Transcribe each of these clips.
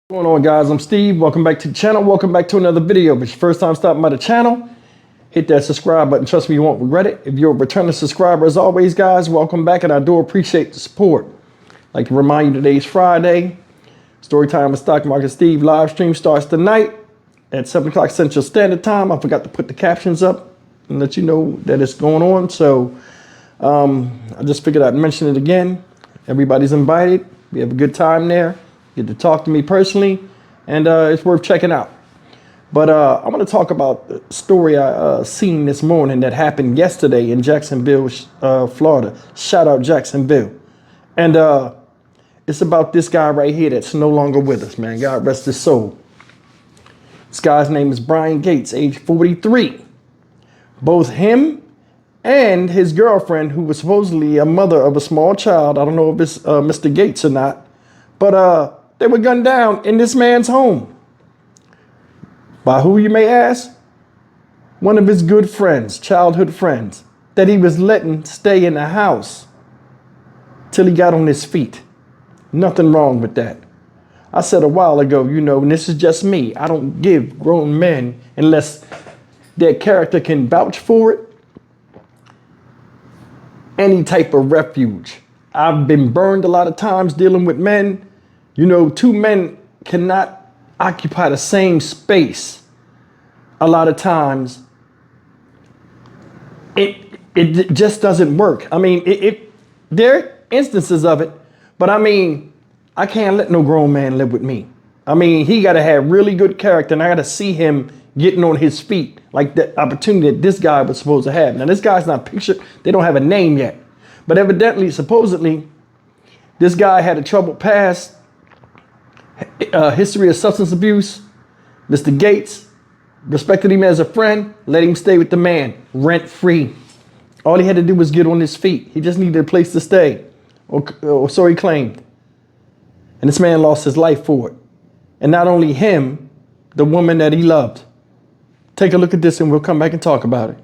What's going on, guys? I'm Steve. Welcome back to the channel. Welcome back to another video. If it's your first time stopping by the channel, hit that subscribe button. Trust me, you won't regret it. If you're a returning subscriber, as always, guys, welcome back, and I do appreciate the support. I'd like to remind you, today's Friday. Story time with Stock Market Steve live stream starts tonight at 7 o'clock Central Standard Time. I forgot to put the captions up and let you know that it's going on. So I just figured I'd mention it again. Everybody's invited. We have a good time there. Get to talk to me personally, and it's worth checking out. But I want to talk about the story I seen this morning that happened yesterday in Jacksonville, Florida. Shout out Jacksonville. And it's about this guy right here that's no longer with us, man. God rest his soul. This guy's name is Brian Gates, age 43. Both him and his girlfriend, who was supposedly a mother of a small child, I don't know if it's Mr. Gates or not, but they were gunned down in this man's home. By who, you may ask? One of his good friends, childhood friends, that he was letting stay in the house till he got on his feet. Nothing wrong with that. I said a while ago, you know, and this is just me, I don't give grown men, unless their character can vouch for it, any type of refuge. I've been burned a lot of times dealing with men. You know, two men cannot occupy the same space. A lot of times, it just doesn't work. I mean, there are instances of it, but I mean, I can't let no grown man live with me. I mean, he got to have really good character, and I got to see him getting on his feet, like the opportunity that this guy was supposed to have. Now, this guy's not pictured. They don't have a name yet, but evidently, supposedly, this guy had a troubled past. History of substance abuse. Mr. Gates respected him as a friend, let him stay with the man rent free. All he had to do was get on his feet. He just needed a place to stay, or so he claimed. And this man lost his life for it. And not only him, the woman that he loved. Take a look at this and we'll come back and talk about it.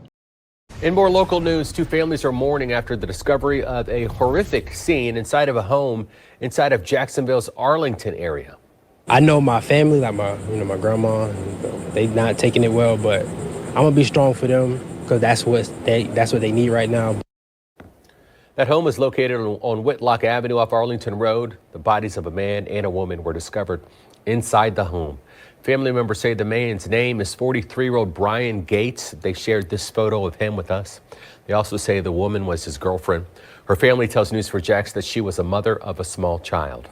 In more local news, two families are mourning after the discovery of a horrific scene inside of a home inside of Jacksonville's Arlington area. I know my family, like my grandma, they not taking it well, but I'm gonna be strong for them because that's what they need right now. That home is located on Whitlock Avenue off Arlington Road. The bodies of a man and a woman were discovered inside the home. Family members say the man's name is 43-year-old Brian Gates. They shared this photo of him with us. They also say the woman was his girlfriend. Her family tells News4Jax that she was a mother of a small child.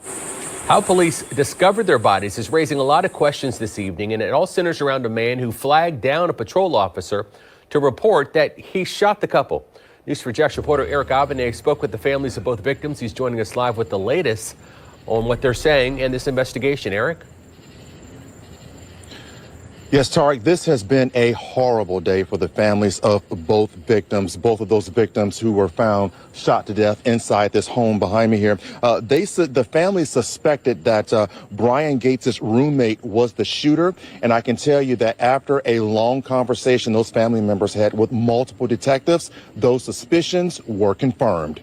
How police discovered their bodies is raising a lot of questions this evening, and it all centers around a man who flagged down a patrol officer to report that he shot the couple. News4Jax reporter Eric Avenay spoke with the families of both victims. He's joining us live with the latest on what they're saying in this investigation. Eric? Yes, Tariq, this has been a horrible day for the families of both victims, both of those victims who were found shot to death inside this home behind me here. They said the family suspected that Brian Gates' roommate was the shooter. And I can tell you that after a long conversation those family members had with multiple detectives, those suspicions were confirmed.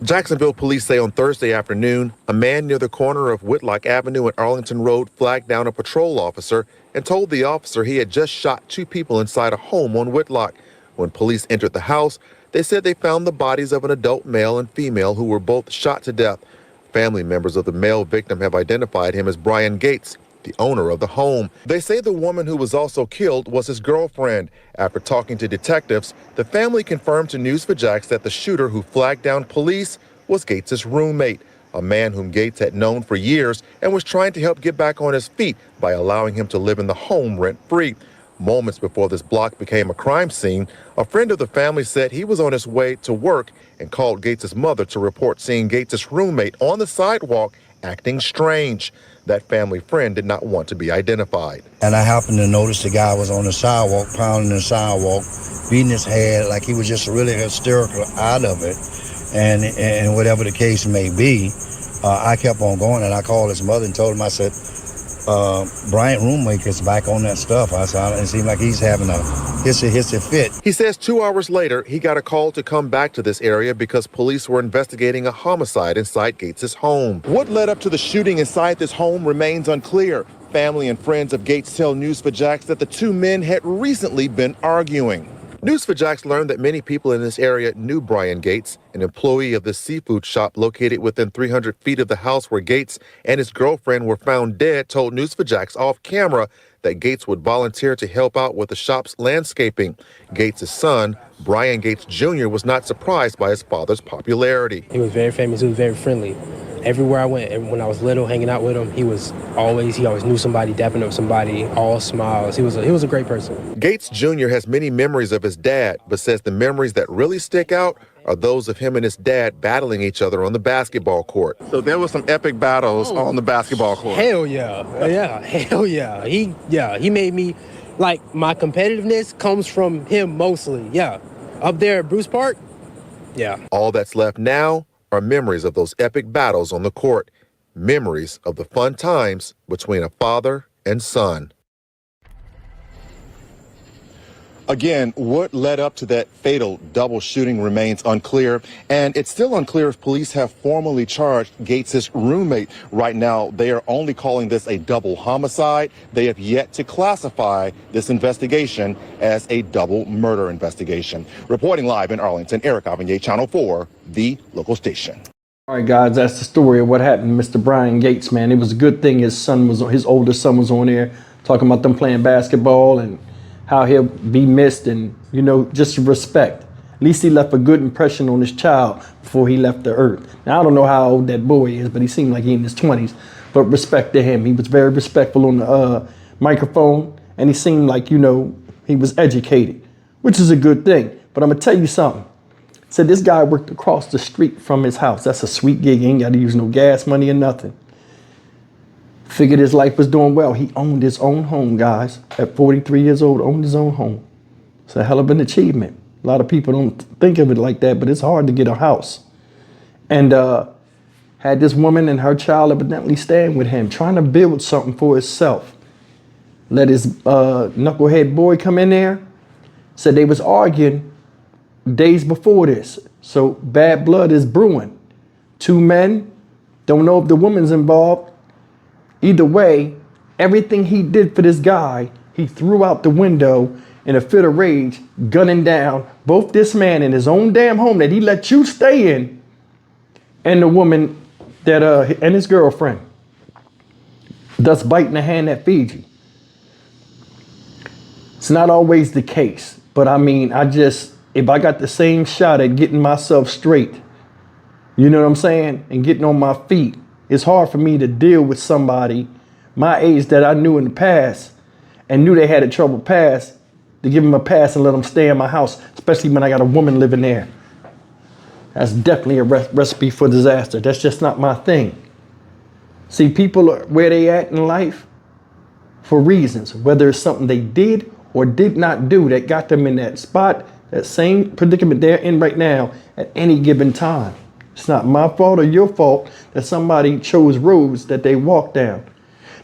Jacksonville police say on Thursday afternoon, a man near the corner of Whitlock Avenue and Arlington Road flagged down a patrol officer and told the officer he had just shot two people inside a home on Whitlock. When police entered the house, they said they found the bodies of an adult male and female who were both shot to death. Family members of the male victim have identified him as Brian Gates, the owner of the home. They say the woman who was also killed was his girlfriend. After talking to detectives, the family confirmed to News4Jax that the shooter who flagged down police was Gates' roommate, a man whom Gates had known for years and was trying to help get back on his feet by allowing him to live in the home rent-free. Moments before this block became a crime scene, a friend of the family said he was on his way to work and called Gates' mother to report seeing Gates' roommate on the sidewalk acting strange. That family friend did not want to be identified. And I happened to notice the guy was on the sidewalk, pounding the sidewalk, beating his head like he was just really hysterical out of it. And whatever the case may be, I kept on going, and I called his mother and told him, I said, Bryant roommate is back on that stuff. I saw it seemed like he's having a hissy fit. He says 2 hours later, he got a call to come back to this area because police were investigating a homicide inside Gates' home. What led up to the shooting inside this home remains unclear. Family and friends of Gates tell News4Jax that the two men had recently been arguing. News4Jax learned that many people in this area knew Brian Gates, an employee of the seafood shop located within 300 feet of the house where Gates and his girlfriend were found dead, told News4Jax off camera that Gates would volunteer to help out with the shop's landscaping. Gates' son, Brian Gates Jr., was not surprised by his father's popularity. He was very famous. He was very friendly. Everywhere I went, when I was little, hanging out with him, he always knew somebody, dapping up somebody, all smiles. He was a great person. Gates Jr. has many memories of his dad, but says the memories that really stick out are those of him and his dad battling each other on the basketball court. So there were some epic battles on the basketball court. Hell yeah. Yeah, hell yeah. He made me, like, my competitiveness comes from him mostly. Yeah. Up there at Bruce Park, yeah. All that's left now are memories of those epic battles on the court, memories of the fun times between a father and son. Again, what led up to that fatal double shooting remains unclear, and it's still unclear if police have formally charged Gates' roommate. Right now, they are only calling this a double homicide. They have yet to classify this investigation as a double murder investigation. Reporting live in Arlington, Eric Avignon, Channel 4, the local station. All right, guys, that's the story of what happened to Mr. Brian Gates, man. It was a good thing his older son was on there talking about them playing basketball and how he'll be missed and, you know, just respect. At least he left a good impression on his child before he left the earth. Now, I don't know how old that boy is, but he seemed like he in his 20s. But respect to him. He was very respectful on the microphone, and he seemed like, you know, he was educated, which is a good thing. But I'm going to tell you something. So this guy worked across the street from his house. That's a sweet gig. He ain't got to use no gas money or nothing. Figured his life was doing well. He owned his own home, guys. At 43 years old, owned his own home. It's a hell of an achievement. A lot of people don't think of it like that, but it's hard to get a house. And had this woman and her child evidently staying with him, trying to build something for himself. Let his knucklehead boy come in there. Said they was arguing days before this. So bad blood is brewing. Two men, don't know if the woman's involved. Either way, everything he did for this guy, he threw out the window in a fit of rage, gunning down both this man in his own damn home that he let you stay in, and the woman that and his girlfriend, thus biting the hand that feeds you. It's not always the case, but I mean, if I got the same shot at getting myself straight, you know what I'm saying, and getting on my feet, it's hard for me to deal with somebody my age that I knew in the past and knew they had a troubled past, to give them a pass and let them stay in my house, especially when I got a woman living there. That's definitely a recipe for disaster. That's just not my thing. See, people are where they at in life for reasons, whether it's something they did or did not do that got them in that spot, that same predicament they're in right now at any given time. It's not my fault or your fault that somebody chose roads that they walked down.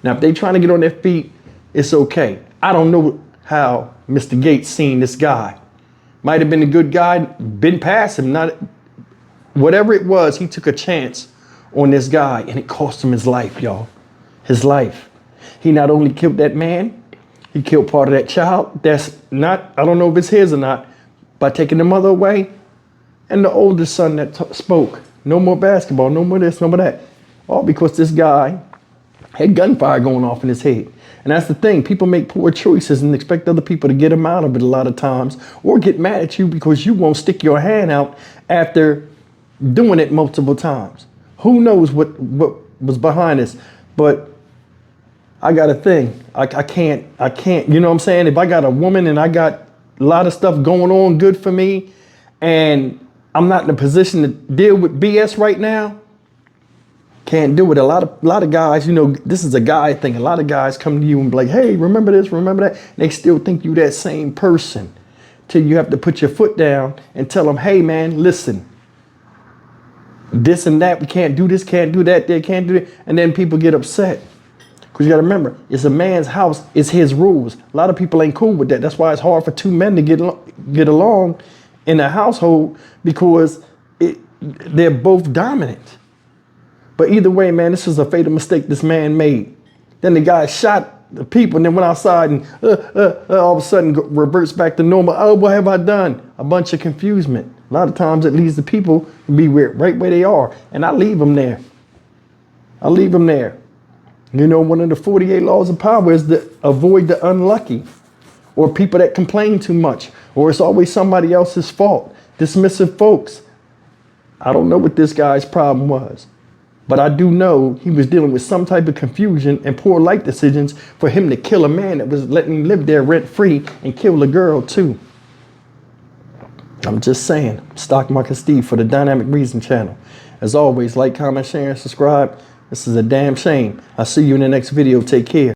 Now, if they trying to get on their feet, it's okay. I don't know how Mr. Gates seen this guy. Might have been a good guy, been past him, not whatever it was. He took a chance on this guy and it cost him his life, y'all. His life. He not only killed that man, he killed part of that child. That's not, I don't know if it's his or not, by taking the mother away. And the oldest son that spoke, no more basketball, no more this, no more that. All because this guy had gunfire going off in his head. And that's the thing, people make poor choices and expect other people to get them out of it a lot of times, or get mad at you because you won't stick your hand out after doing it multiple times. Who knows what was behind this? But I got a thing, I can't, you know what I'm saying? If I got a woman and I got a lot of stuff going on good for me, and I'm not in a position to deal with BS right now, can't do it. A lot of guys, you know, this is a guy thing. A lot of guys come to you and be like, hey, remember this, remember that. They still think you that same person till you have to put your foot down and tell them, hey, man, listen, this and that, we can't do this, can't do that, they can't do it. And then people get upset. Because you got to remember, it's a man's house, it's his rules. A lot of people ain't cool with that. That's why it's hard for two men to get along in a household, because they're both dominant. But either way, man, this is a fatal mistake this man made. Then the guy shot the people and then went outside and all of a sudden reverts back to normal. Oh, what have I done? A bunch of confusion. A lot of times it leads the people to be right where they are. And I leave them there. I leave them there. You know, one of the 48 laws of power is to avoid the unlucky, or people that complain too much, or it's always somebody else's fault. Dismissive folks. I don't know what this guy's problem was, but I do know he was dealing with some type of confusion and poor life decisions for him to kill a man that was letting him live there rent free and kill a girl too. I'm just saying. Stock Market Steve for the Dynamic Reason channel. As always, like, comment, share, and subscribe. This is a damn shame. I'll see you in the next video. Take care.